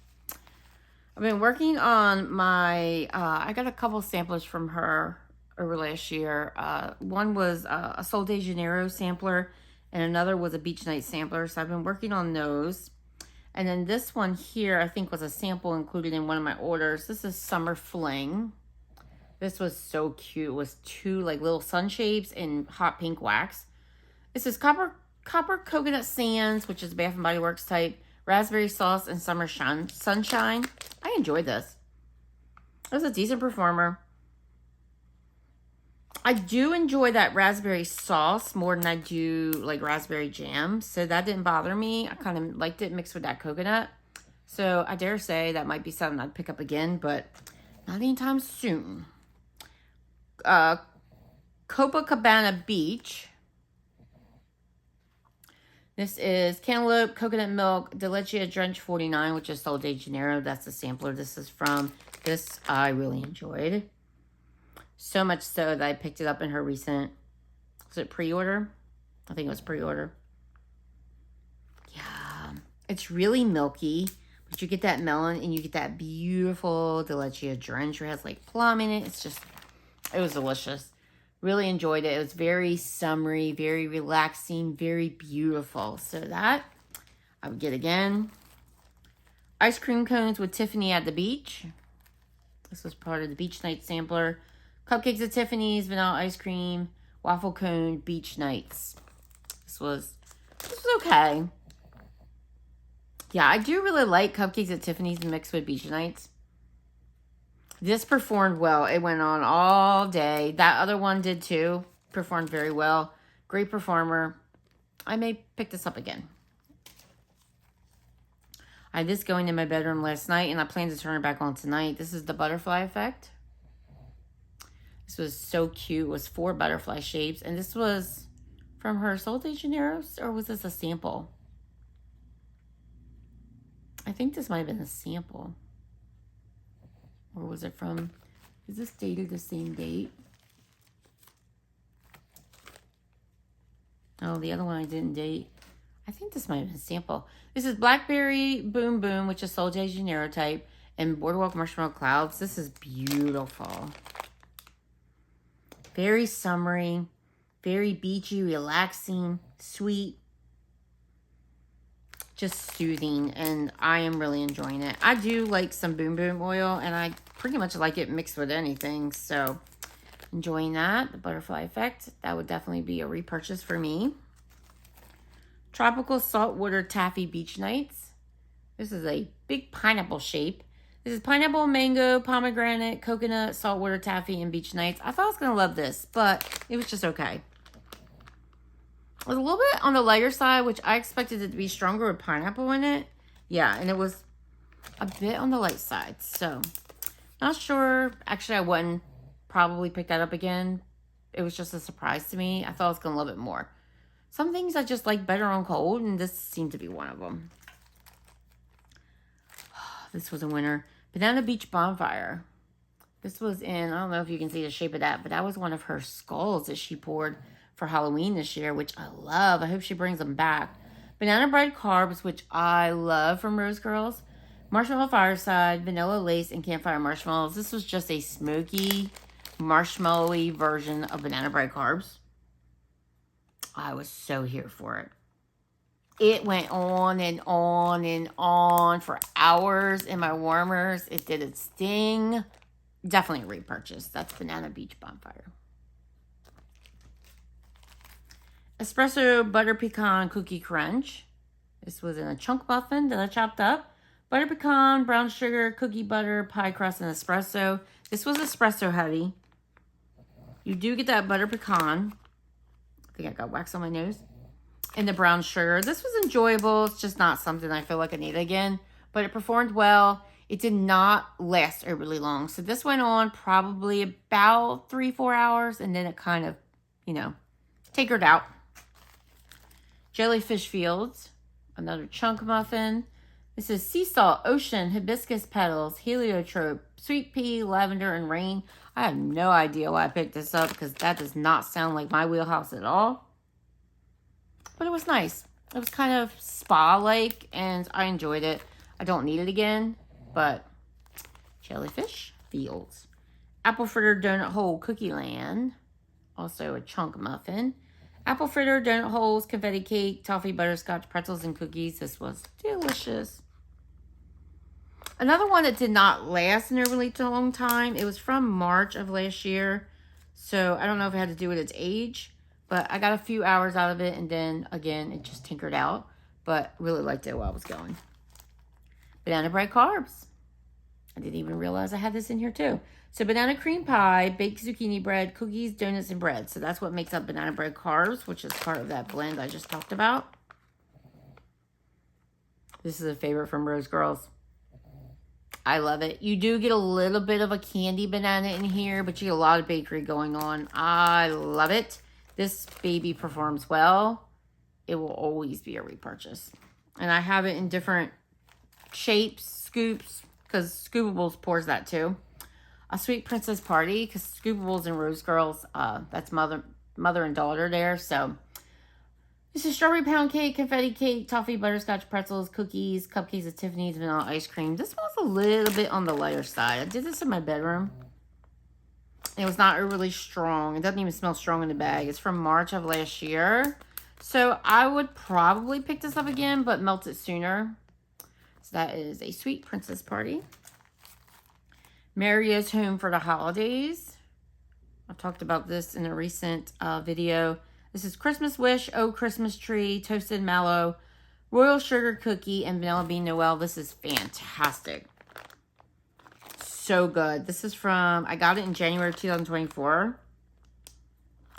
I've been working on my, I got a couple samplers from her over last year. One was a Sol de Janeiro sampler, and another was a Beach Night sampler. So I've been working on those. And then this one here, I think, was a sample included in one of my orders. This is Summer Fling. This was so cute. It was 2 like little sun shapes in hot pink wax. This is Copper Coconut Sands, which is Bath & Body Works type. Raspberry Sauce and Summer Sunshine. I enjoyed this. It was a decent performer. I do enjoy that raspberry sauce more than I do like raspberry jam. So that didn't bother me. I kind of liked it mixed with that coconut. So I dare say that might be something I'd pick up again, but not anytime soon. Copacabana Beach. This is Cantaloupe, Coconut Milk, Delizia Drench 49, which is Sol de Janeiro. That's the sampler this is from. This I really enjoyed. So much so that I picked it up in her recent, was it pre-order? I think it was pre-order. Yeah. It's really milky, but you get that melon and you get that beautiful Delizia Drench. It has like plum in it. It's just, it was delicious. Really enjoyed it. It was very summery, very relaxing, very beautiful. So that I would get again. Ice cream cones with Tiffany at the beach. This was part of the Beach Night sampler. Cupcakes at Tiffany's, vanilla ice cream, waffle cone, beach nights. This was okay. Yeah, I do really like Cupcakes at Tiffany's mixed with beach nights. This performed well. It went on all day. That other one did too. Performed very well. Great performer. I may pick this up again. I had this going in my bedroom last night, and I plan to turn it back on tonight. This is the Butterfly Effect. This was so cute. It was 4 butterfly shapes, and this was from her Sol de Janeiro, or was this a sample? I think this might have been a sample. Or was it from, is this dated the same date? Oh, the other one I didn't date. I think this might have been a sample. This is Blackberry Boom Boom, which is Sol de Janeiro type, and Boardwalk Marshmallow Clouds. This is beautiful. Very summery, very beachy, relaxing, sweet. Just soothing, and I am really enjoying it. I do like some Boom Boom oil, and I pretty much like it mixed with anything, so enjoying that. The Butterfly Effect, that would definitely be a repurchase for me. Tropical Saltwater Taffy Beach Nights. This is a big pineapple shape. This is pineapple, mango, pomegranate, coconut, saltwater taffy, and beach nights. I thought I was going to love this, but it was just okay. It was a little bit on the lighter side, which I expected it to be stronger with pineapple in it. Yeah, and it was a bit on the light side. So, not sure. Actually, I wouldn't probably pick that up again. It was just a surprise to me. I thought I was going to love it more. Some things I just like better on cold, and this seemed to be one of them. This was a winner. Banana Beach Bonfire. This was in, I don't know if you can see the shape of that, but that was one of her skulls that she poured for Halloween this year, which I love. I hope she brings them back. Banana bread carbs, which I love from Rose Girls. Marshmallow Fireside, Vanilla Lace, and Campfire Marshmallows. This was just a smoky, marshmallowy version of banana bread carbs. I was so here for it. It went on and on and on for hours in my warmers. It did its thing. Definitely a repurchase. That's Banana Beach Bonfire. Espresso Butter Pecan Cookie Crunch. This was in a chunk muffin that I chopped up. Butter pecan, brown sugar, cookie butter, pie crust, and espresso. This was espresso heavy. You do get that butter pecan. I think I got wax on my nose. And the brown sugar. This was enjoyable. It's just not something I feel like I need again. But it performed well. It did not last overly long. So this went on probably about 3-4 hours. And then it kind of, you know, takered out. Jellyfish Fields. Another chunk muffin. This is sea salt, ocean, hibiscus petals, heliotrope, sweet pea, lavender, and rain. I have no idea why I picked this up because that does not sound like my wheelhouse at all. But it was nice. It was kind of spa-like, and I enjoyed it. I don't need it again, but Jellyfish Fields. Apple fritter donut hole cookie land. Also a chunk muffin. Apple fritter, donut holes, confetti cake, toffee, butterscotch, pretzels, and cookies. This was delicious. Another one that did not last an overly long time. It was from March of last year. So I don't know if it had to do with its age. But I got a few hours out of it. And then, again, it just tinkered out. But really liked it while I was going. Banana bread carbs. I didn't even realize I had this in here too. So banana cream pie, baked zucchini bread, cookies, donuts, and bread. So that's what makes up banana bread carbs, which is part of that blend I just talked about. This is a favorite from Rose Girls. I love it. You do get a little bit of a candy banana in here, but you get a lot of bakery going on. I love it. This baby performs well. It will always be a repurchase. And I have it in different shapes, scoops, because Scoopables pours that too. A Sweet Princess Party, because Scoopables and Rose Girls, that's mother and daughter there. So this is strawberry pound cake, confetti cake, toffee, butterscotch, pretzels, cookies, cupcakes of Tiffany's, vanilla ice cream. This one's a little bit on the lighter side. I did this in my bedroom. It was not overly strong. It doesn't even smell strong in the bag. It's from March of last year. So I would probably pick this up again, but melt it sooner. So that is a Sweet Princess Party. Mario's Home for the Holidays. I've talked about this in a recent video. This is Christmas Wish, Oh Christmas Tree, Toasted Mallow, Royal Sugar Cookie, and Vanilla Bean Noel. This is fantastic. So good. This is from, I got it in January 2024.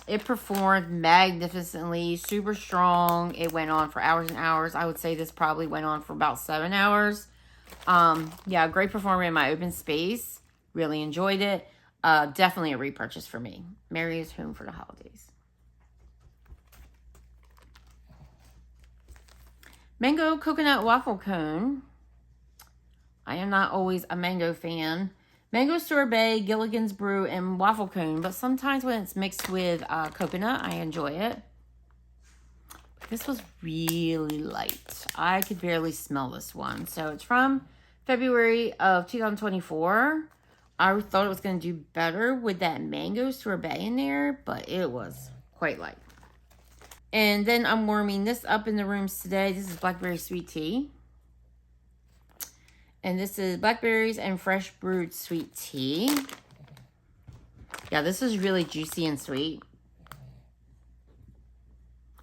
It performed magnificently, super strong. It went on for hours and hours. I would say this probably went on for about 7 hours. Yeah, great performer in my open space. Really enjoyed it. Definitely a repurchase for me. Mario's Home for the Holidays. Mango Coconut Waffle Cone. I am not always a mango fan. Mango sorbet, Gilligan's Brew, and waffle cone. But sometimes when it's mixed with coconut, I enjoy it. But this was really light. I could barely smell this one. So it's from February of 2024. I thought it was going to do better with that mango sorbet in there. But it was quite light. And then I'm warming this up in the rooms today. This is blackberry sweet tea. And this is blackberries and fresh brewed sweet tea. Yeah, this is really juicy and sweet.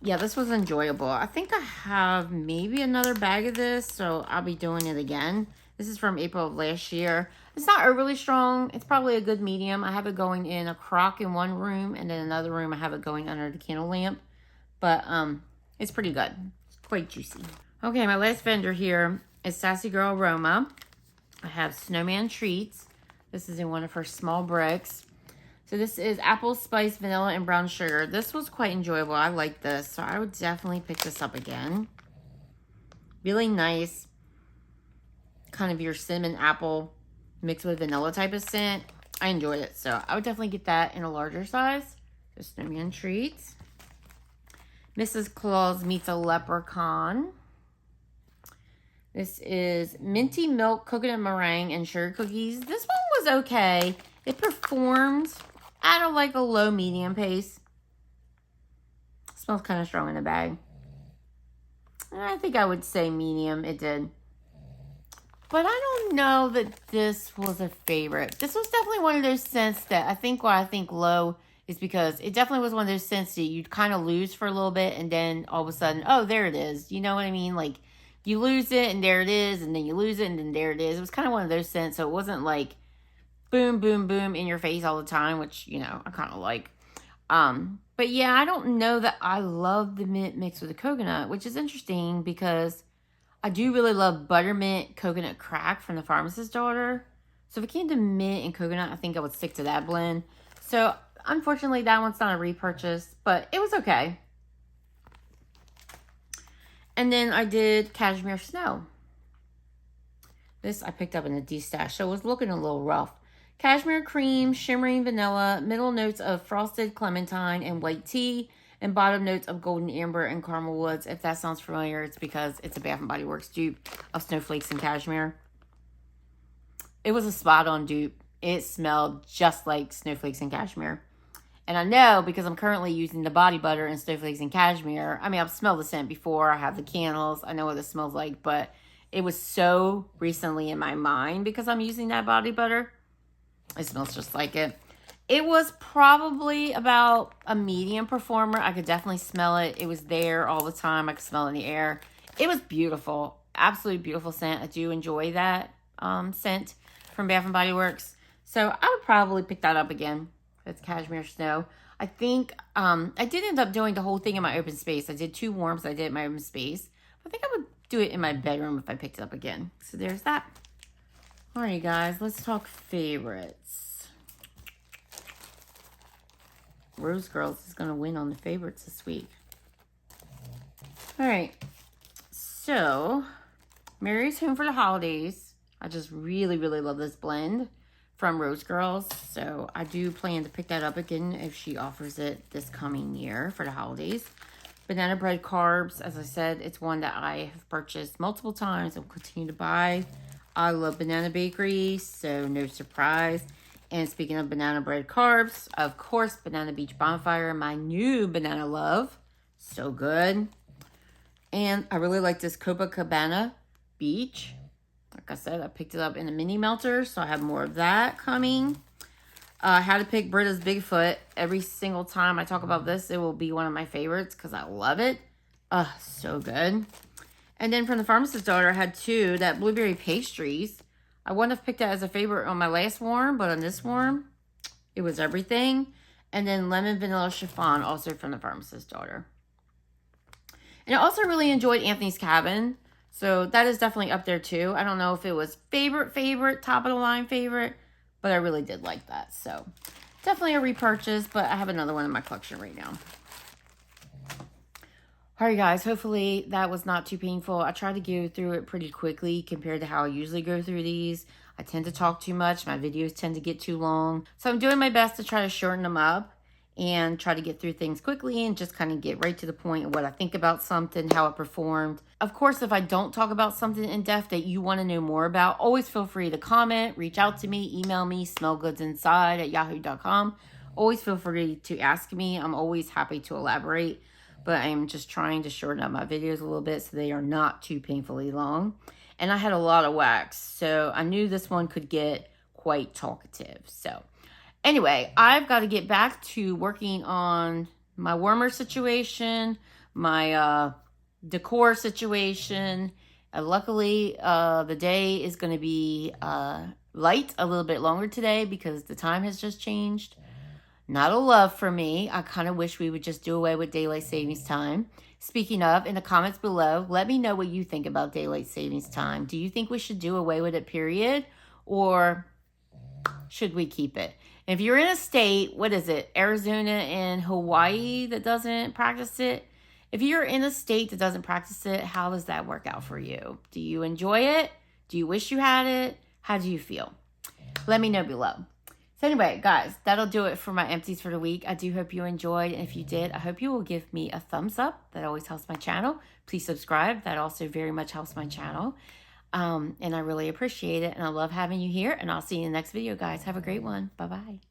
Yeah, this was enjoyable. I think I have maybe another bag of this, so I'll be doing it again. This is from April of last year. It's not overly strong. It's probably a good medium. I have it going in a crock in one room, and then another room I have it going under the candle lamp. But it's pretty good. It's quite juicy. Okay, my last vendor here is Sassy Girl Aroma. I have Snowman Treats. This is in one of her small bricks. So this is apple spice, vanilla, and brown sugar. This was quite enjoyable. I like this. So I would definitely pick this up again. Really nice. Kind of your cinnamon apple mixed with vanilla type of scent. I enjoyed it. So I would definitely get that in a larger size. So Snowman Treats. Mrs. Claus Meets a Leprechaun. This is Minty Milk, Coconut Meringue, and Sugar Cookies. This one was okay. It performed at a low medium pace. Smells kind of strong in the bag. I think I would say medium. It did. But I don't know that this was a favorite. This was definitely one of those scents that why I think low is because it definitely was one of those scents that you'd kind of lose for a little bit and then all of a sudden, oh, there it is. You know what I mean? Like, you lose it and there it is, and then you lose it and then there it is. It was kind of one of those scents, so it wasn't like boom, boom, boom in your face all the time, which, you know, I kind of like. But yeah, I don't know that I love the mint mixed with the coconut, which is interesting because I do really love buttermint coconut crack from the Pharmacist daughter. So if it came to mint and coconut, I think I would stick to that blend. So unfortunately, that one's not a repurchase, but it was okay. And then I did Cashmere Snow. This I picked up in a D-stash, so it was looking a little rough. Cashmere cream, shimmering vanilla, middle notes of frosted clementine and white tea, and bottom notes of golden amber and caramel woods. If that sounds familiar, it's because it's a Bath & Body Works dupe of snowflakes and cashmere. It was a spot-on dupe. It smelled just like snowflakes and cashmere. And I know because I'm currently using the body butter and snowflakes and cashmere. I mean, I've smelled the scent before. I have the candles. I know what this smells like, but it was so recently in my mind because I'm using that body butter. It smells just like it. It was probably about a medium performer. I could definitely smell it. It was there all the time. I could smell it in the air. It was beautiful. Absolutely beautiful scent. I do enjoy that scent from Bath & Body Works. So I would probably pick that up again. It's Cashmere Snow. I think I did end up doing the whole thing in my open space. I did 2 warms. I did it in my open space. I think I would do it in my bedroom if I picked it up again. So there's that. All right, guys. Let's talk favorites. Rose Girls is going to win on the favorites this week. All right. So, Mary's Home for the Holidays. I just really, really love this blend from Rose Girls. So, I do plan to pick that up again if she offers it this coming year for the holidays. Banana Bread Carbs. As I said, it's one that I have purchased multiple times and will continue to buy. I love Banana Bakery, so no surprise. And speaking of banana bread carbs, of course, Banana Beach Bonfire, my new banana love. So good. And I really like this Copacabana Beach. Like I said, I picked it up in a mini melter, so I have more of that coming. I had to pick Britta's Bigfoot. Every single time I talk about this, it will be one of my favorites because I love it. So good. And then from the Pharmacist daughter, I had 2, that Blueberry Pastries. I wouldn't have picked that as a favorite on my last warm, but on this warm, it was everything. And then Lemon Vanilla Chiffon, also from the Pharmacist daughter. And I also really enjoyed Anthony's Cabin. So that is definitely up there too. I don't know if it was favorite, top of the line favorite, but I really did like that. So definitely a repurchase, but I have another one in my collection right now. All right, guys, hopefully that was not too painful. I tried to go through it pretty quickly compared to how I usually go through these. I tend to talk too much. My videos tend to get too long. So I'm doing my best to try to shorten them up and try to get through things quickly and just kind of get right to the point of what I think about something, how it performed. Of course, if I don't talk about something in depth that you want to know more about, always feel free to comment, reach out to me, email me, smellgoodsinside@yahoo.com. Always feel free to ask me. I'm always happy to elaborate. But I'm just trying to shorten up my videos a little bit so they are not too painfully long. And I had a lot of wax, so I knew this one could get quite talkative. So anyway, I've got to get back to working on my warmer situation, my decor situation. Luckily, the day is going to be light a little bit longer today because the time has just changed. Not a love for me. I kind of wish we would just do away with daylight savings time. Speaking of, in the comments below, let me know what you think about daylight savings time. Do you think we should do away with it, period? Or should we keep it? If you're in a state, what is it, Arizona and Hawaii that doesn't practice it? If you're in a state that doesn't practice it, how does that work out for you? Do you enjoy it? Do you wish you had it? How do you feel? Let me know below. So anyway, guys, that'll do it for my empties for the week. I do hope you enjoyed. And if you did, I hope you will give me a thumbs up. That always helps my channel. Please subscribe. That also very much helps my channel. And I really appreciate it. And I love having you here. And I'll see you in the next video, guys. Have a great one. Bye-bye.